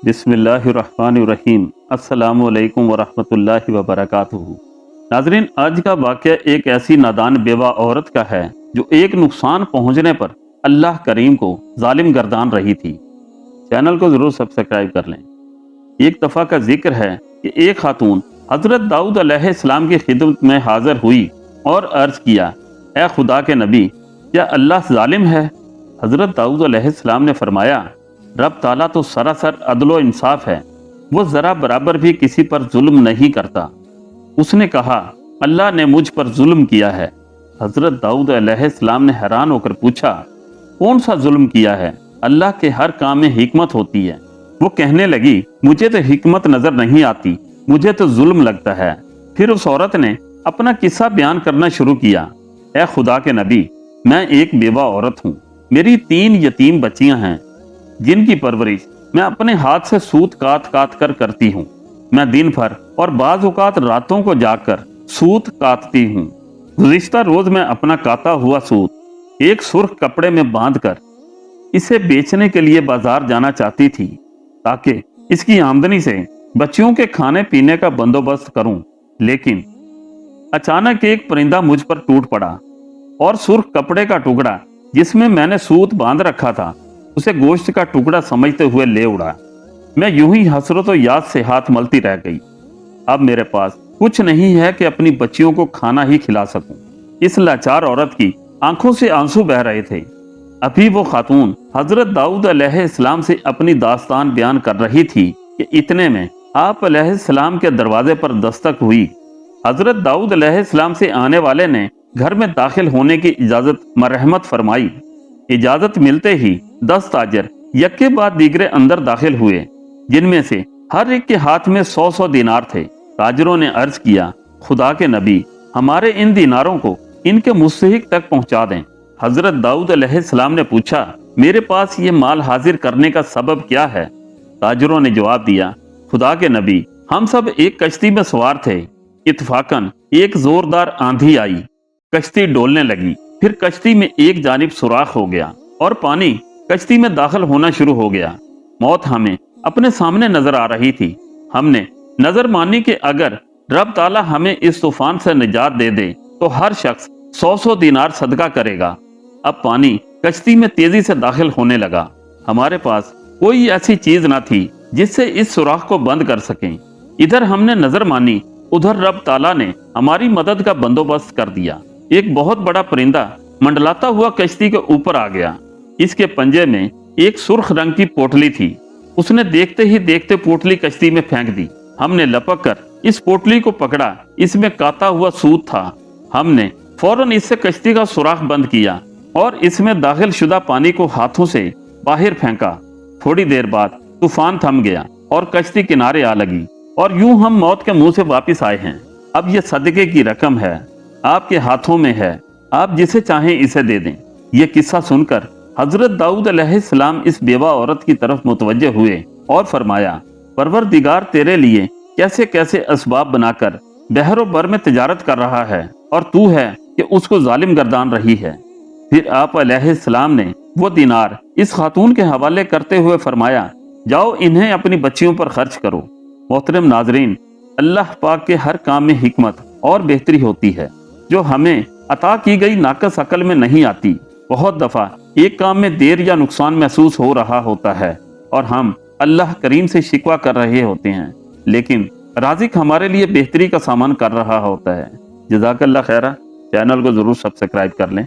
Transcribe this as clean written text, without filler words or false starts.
बिस्मिल्लाहिर्रहमानिर्रहीम। अस्सलामु अलैकुम वरहमतुल्लाहि वबरकातुहू। नाजरीन, आज का वाक़या एक ऐसी नादान बेवा औरत का है जो एक नुकसान पहुंचने पर अल्लाह करीम को जालिम गर्दान रही थी। चैनल को जरूर सब्सक्राइब कर लें। एक दफ़ा का जिक्र है कि एक खातून हजरत दाऊद अलैहिस्सलाम की खिदमत में हाजिर हुई और अर्ज किया, ए खुदा के नबी, क्या अल्लाह जालिम है? हजरत दाऊद अलैहिस्सलाम ने फरमाया, रब ताला तो सरासर अदलो इंसाफ है, वो जरा बराबर भी किसी पर जुल्म नहीं करता। उसने कहा, अल्लाह ने मुझ पर जुल्म किया है। हजरत दाऊद अलैहिस्सलाम ने हैरान होकर पूछा, कौन सा जुल्म किया है? अल्लाह के हर काम में हिकमत होती है। वो कहने लगी, मुझे तो हिकमत नजर नहीं आती, मुझे तो जुल्म लगता है। फिर उस औरत ने अपना किस्सा बयान करना शुरू किया, ए खुदा के नबी, मैं एक बेवा औरत हूँ, मेरी 3 यतीम बच्चियां हैं जिनकी परवरिश मैं अपने हाथ से सूत काट काट कर करती हूँ। मैं दिन भर और बाज औकात रातों को जाकर सूत काटती हूँ। गुज़िश्ता रोज मैं अपना काता हुआ सूत एक सुर्ख कपड़े में बांधकर इसे बेचने के लिए बाजार जाना चाहती थी, ताकि इसकी आमदनी से बच्चियों के खाने पीने का बंदोबस्त करूं। लेकिन अचानक एक परिंदा मुझ पर टूट पड़ा और सुर्ख कपड़े का टुकड़ा जिसमें मैंने सूत बांध रखा था उसे गोश्त का टुकड़ा समझते हुए ले उड़ा। मैं यूं ही हसरत और याद से हाथ मलती रह गई। अब मेरे पास कुछ नहीं है कि अपनी बच्चियों को खाना ही खिला सकूं। इस लाचार औरत की आंखों से आंसू बह रहे थे। अभी वो खातून हजरत दाऊद अलैहिस्सलाम से अपनी दास्तान बयान कर रही थी कि इतने में आप अलैहिस्सलाम के दरवाजे पर दस्तक हुई। हजरत दाऊद अलैहिस्सलाम से आने वाले ने घर में दाखिल होने की इजाजत मरहमत फरमाई। इजाजत मिलते ही 10 ताजर यक्के बाद दीगरे अंदर दाखिल हुए, जिनमें से हर एक के हाथ में 100 दिनार थे। ताजरों ने अर्ज किया, खुदा के नबी, हमारे इन दिनारों को इनके मुस्तहिक तक पहुंचा दें। हजरत दाऊद अलैहिस्सलाम ने पूछा, मेरे पास ये माल हाजिर करने का सबब क्या है? ताजरों ने जवाब दिया, खुदा के नबी, हम सब एक कश्ती में सवार थे। इत्तफाकन एक जोरदार आंधी आई, कश्ती डोलने लगी। फिर कश्ती में एक जानिब सुराख हो गया और पानी कश्ती में दाखिल होना शुरू हो गया। मौत हमें अपने सामने नजर आ रही थी। हमने नजर मानी कि अगर रब ताला हमें इस तूफान से निजात दे दे तो हर शख्स 100 दिनार सदका करेगा। अब पानी कश्ती में तेजी से दाखिल होने लगा। हमारे पास कोई ऐसी चीज ना थी जिससे इस सुराख को बंद कर सकें। इधर हमने नजर मानी, उधर रब ताला ने हमारी मदद का बंदोबस्त कर दिया। एक बहुत बड़ा परिंदा मंडलाता हुआ कश्ती के ऊपर आ गया। इसके पंजे में एक सुर्ख रंग की पोटली थी। उसने देखते ही देखते पोटली कश्ती में फेंक दी। हमने लपक कर इस पोटली को पकड़ा, इसमें काता हुआ सूत था। हमने फौरन इससे कश्ती का सुराख बंद किया और इसमें दाखिल शुदा पानी को हाथों से बाहर फेंका। थोड़ी देर बाद तूफान थम गया और कश्ती किनारे आ लगी और यूं हम मौत के मुंह से वापिस आए हैं। अब यह सदके की रकम है, आपके हाथों में है, आप जिसे चाहें इसे दे दें। यह किस्सा सुनकर हजरत दाऊद अलैहिस्सलाम इस बेवा औरत की तरफ मुतवज्जे हुए और फरमाया, परवरदिगार तेरे लिए कैसे कैसे असबाब बनाकर बहरो बर में तिजारत कर रहा है और तू है कि उसको जालिम गर्दान रही है। फिर आप अलैहिस्सलाम ने वो दिनार इस खातून के हवाले करते हुए फरमाया, जाओ इन्हें अपनी बच्चियों पर खर्च करो। मोहतरम नाजरीन, अल्लाह पाक के हर काम में हिकमत और बेहतरी होती है जो हमें अता की गई नाकस अकल में नहीं आती। बहुत दफा एक काम में देर या नुकसान महसूस हो रहा होता है और हम अल्लाह करीम से शिकवा कर रहे होते हैं, लेकिन राज़िक हमारे लिए बेहतरी का सामान कर रहा होता है। जज़ाकल्लाह खैरा। चैनल को जरूर सब्सक्राइब कर लें।